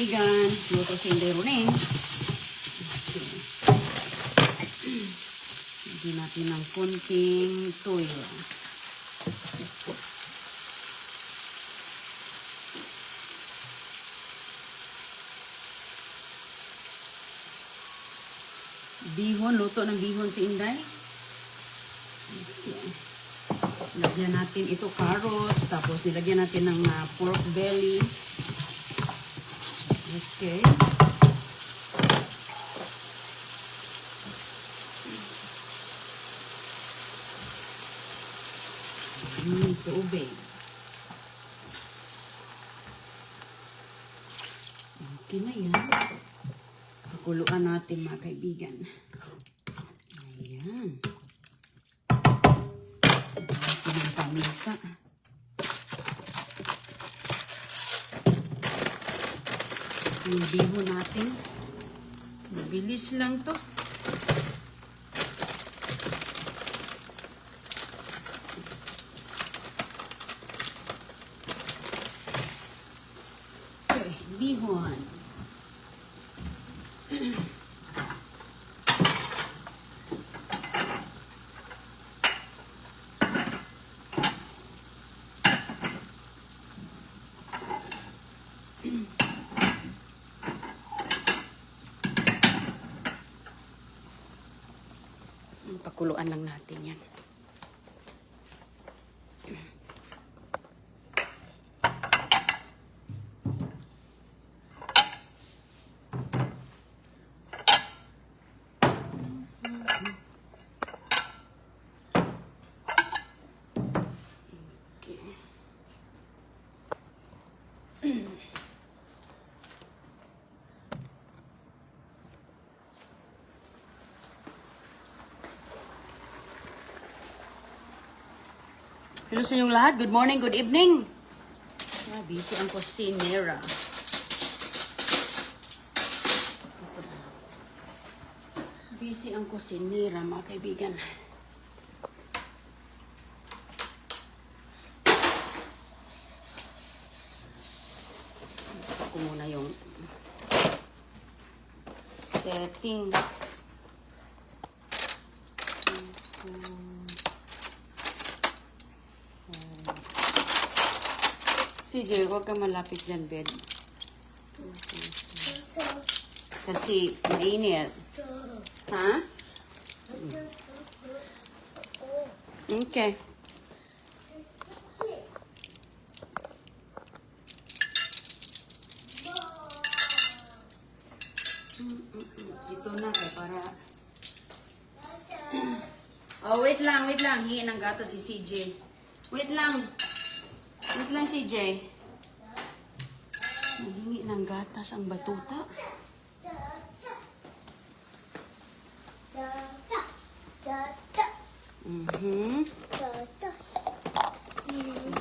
kaibigan. Luto si Indero na eh. Lagyan natin ng konting toyo. Bihon, luto ng bihon si Inday. Lagyan natin ito carrots, tapos nilagyan natin ng pork belly. Okay. Tubig. Okay na yan. Pakuluan natin mga kaibigan. Ayan. Ito ng paminta. Yung bihon natin. Mabilis lang to. Okay, bihon. Pakuluan lang natin yan. Hello sa inyong lahat. Good morning, good evening. Busy ang kusinera. Busy ang kusinera, mga kaibigan. Ito ko muna yung setting. CJ, huwag ka malapit dyan, bed. Kasi mainit. Ha? Okay. Ito na kaya para... Oh, wait lang. Hihin ng gato si CJ. Wait lang, CJ. Naghingi ng gatas ang batuta.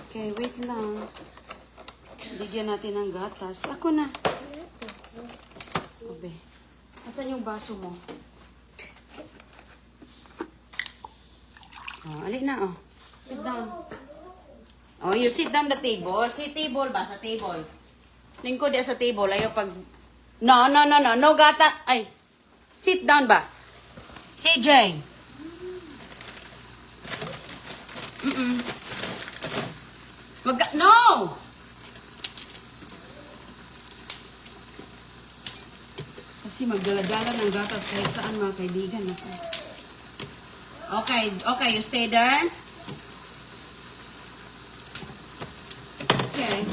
Okay, wait lang. Bigyan natin ng gatas. Ako na. Obe. Asan yung baso mo? Oh, alik na, oh. Sit down. Oh, you sit down the table. Si table ba? Sa table. Lingkod ya sa table. Ayaw pag... No. No gata. Ay. Sit down ba? CJ. No! Kasi magdala-dala ng gatas kahit saan, mga kaibigan. Okay, you stay there. Okay.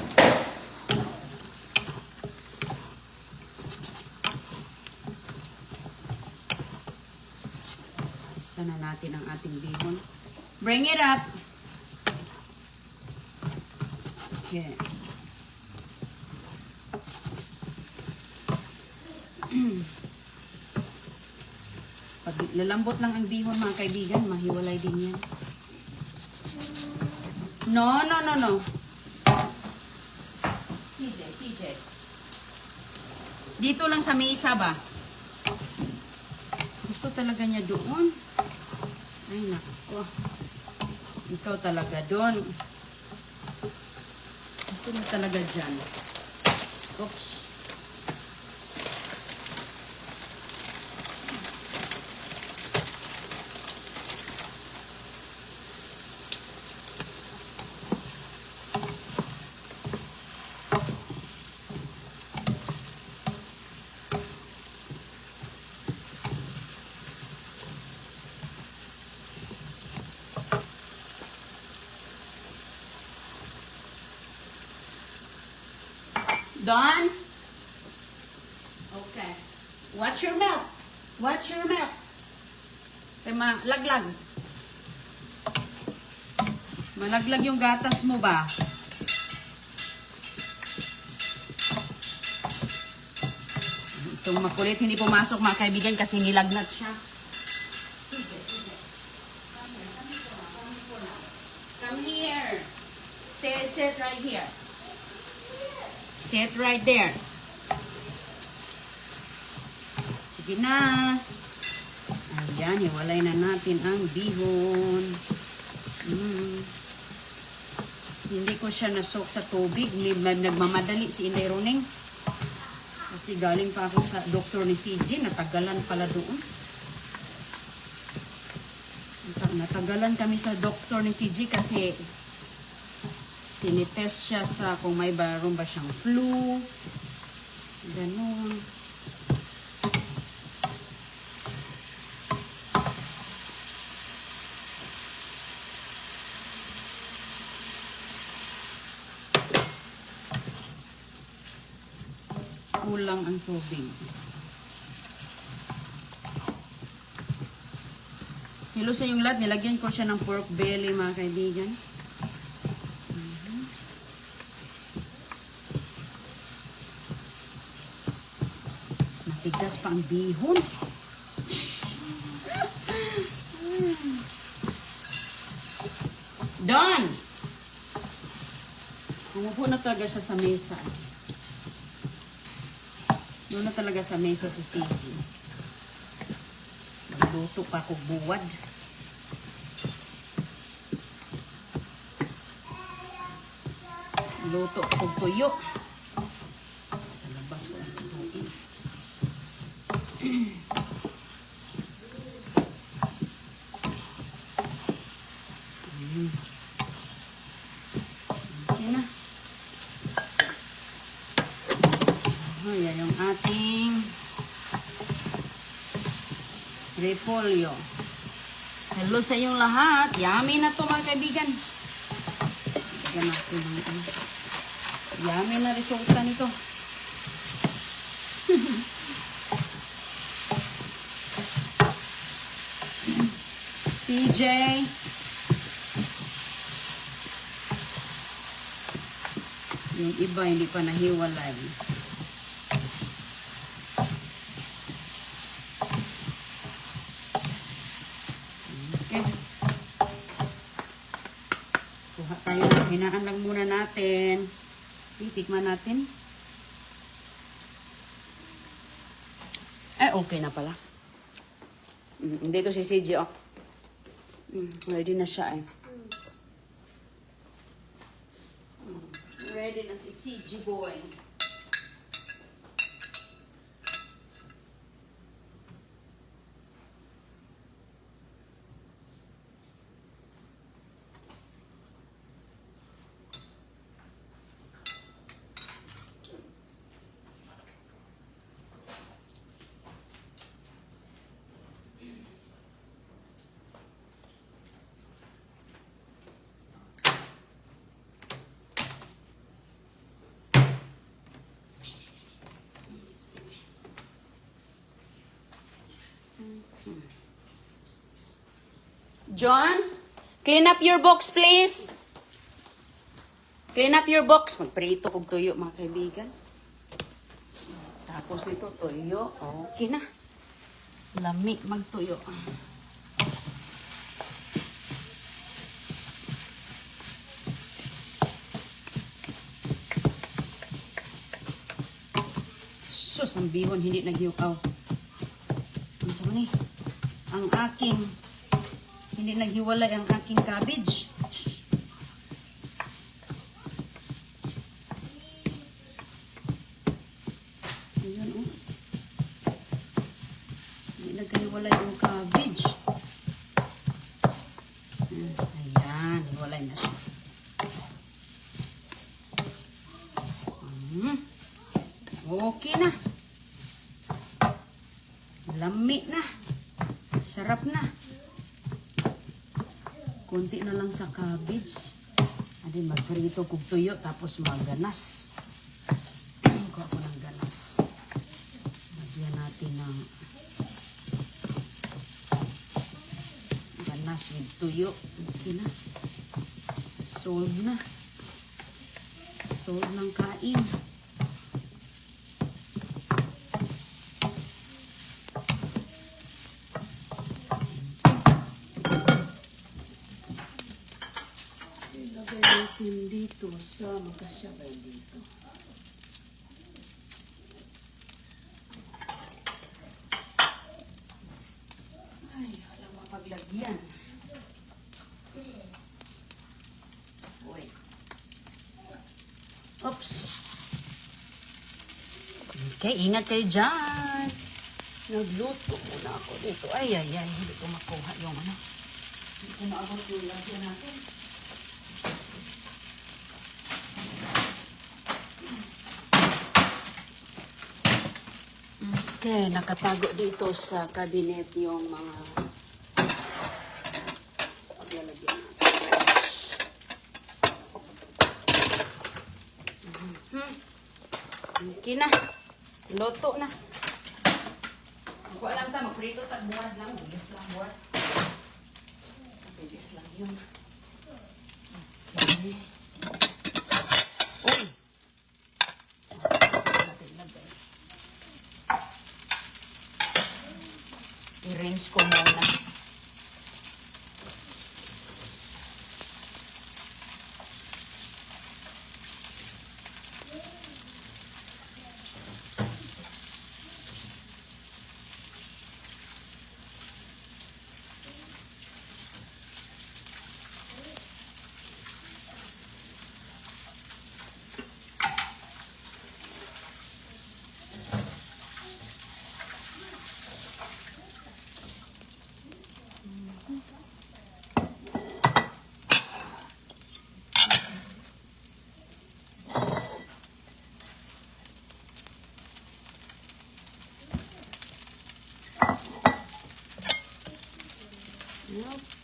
Isa na natin ang ating bihon. Bring it up. Okay. Pag lalambot lang ang bihon, mga kaibigan, mahiwalay din yan. No. CJ. Dito lang sa mesa ba? Gusto talaga niya doon. Ay, nako. Ikaw talaga doon. Gusto niya talaga dyan. Oops. Done? Okay. Watch your mouth. Watch your mouth. Kaya malaglag. Malaglag yung gatas mo ba? Itong makulit, hindi pumasok mga kaibigan kasi nilagnat siya. Come here. Sit right here. Sit right there. Sige na. Ayan, hiwalay na natin ang bihon. Hindi ko siya nasok sa tubig. Nagmamadali si Inday Roning. Kasi galing pa ako sa doktor ni CJ. Natagalan pala doon. Natagalan kami sa doktor ni CJ kasi tinitest siya sa kung may baron ba siyang flu. Ganun. Kulang ang tubig. Hilo sa yung lahat, nilagyan ko siya ng pork belly mga kaibigan. Matigas pa ang bihon. Done! Umupo na talaga siya sa mesa. Doon na talaga sa mesa si CJ. Luto pa ko buwad. Luto ko tuyo. Sa labas ko lang tutuin. Okay na. Ayan yung ating repolyo. Hello sa inyong lahat. Yummy na to mga kaibigan. Lagyan natin ng yummy na resulta nito. CJ. Yung iba hindi pa nahiwalay. Hinaan lang muna natin. Titikman natin. Ay, okay na pala. Hindi ko si CJ, oh. Ready na siya, eh. Ready na si CJ boy. John, clean up your box, please. Clean up your box. Magprito kong tuyo, mga kaibigan. Tapos nito, tuyo. Okay na. Lami magtuyo. Sus, ang bihon, hindi nagyukaw. Ano sa mani? Ang aking hindi naghiwalay ang aking cabbage. Ayan, oh. Hindi naghiwalay ang cabbage. Ayan, hiwalay na siya. Okay na. Lami na. Sarap na. Kunti na lang sa cabbage. Adin magprito kog tuyo tapos maganas. mash with tuyo. Okay na. Solve na. Solve ng kain. Ilagay natin dito sa magkasyabay dito. Ay, walang mapaglagyan. Wait. Oops. Okay, ingat kayo dyan. Nagluto muna ako dito. Ay, hindi ko makuha yung ano. Hindi ko maabot yung lagyan natin. Okay, nakatago dito sa cabinet yung mga paglalagyan natin. Okay na. Loto na. Ako alam ta, magprito tagbuad lang. Bilis lang buhat. Bilis lang yun. Okay. Uy! I-rinse ko muna.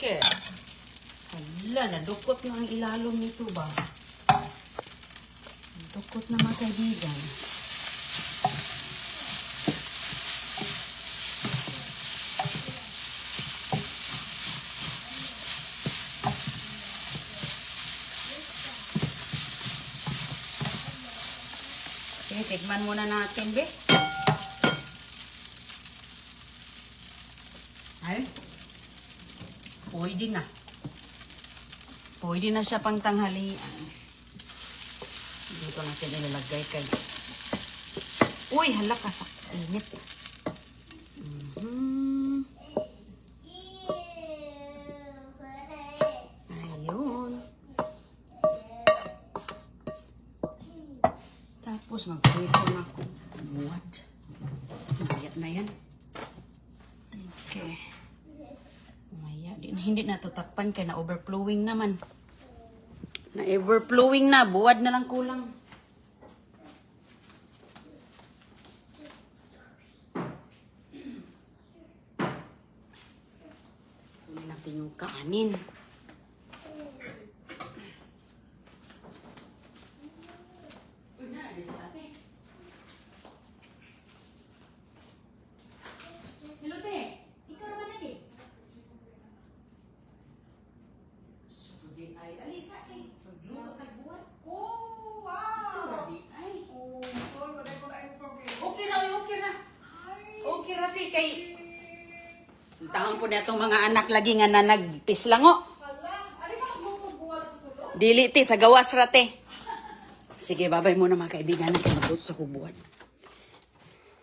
Okay. Hala, nadukot na ang ilalom nito ba? Nadukot na mga kaibigan. Okay, tikman muna natin, be. Ay. Pwede na. Pwede na siya pang tanghalian. Dito natin ilalagay kay. Uy, hala ka sa init. Ayun. Tapos magprito na ako. What? Mayat na yan. Okay. Hindi na tutakpan kaya na overflowing naman. Na overflowing na, buwad na lang kulang. Kunin natin yung kanin. Hello, te. Ikaw naman lagi. Ay, alisa kay pagluto tagbuwan. Oh, wow! Ay. Oh, sorry, but I forget. Okay ra, okay ra. Okay ra ti kay taon po na itong mga anak lagi nga na nagpislango. Hala, ano ka magbubuwal sa sulod? Dili ti sa gawas ra te. Sige, babay muna mga kaibigan, kay magluto sa kubuan.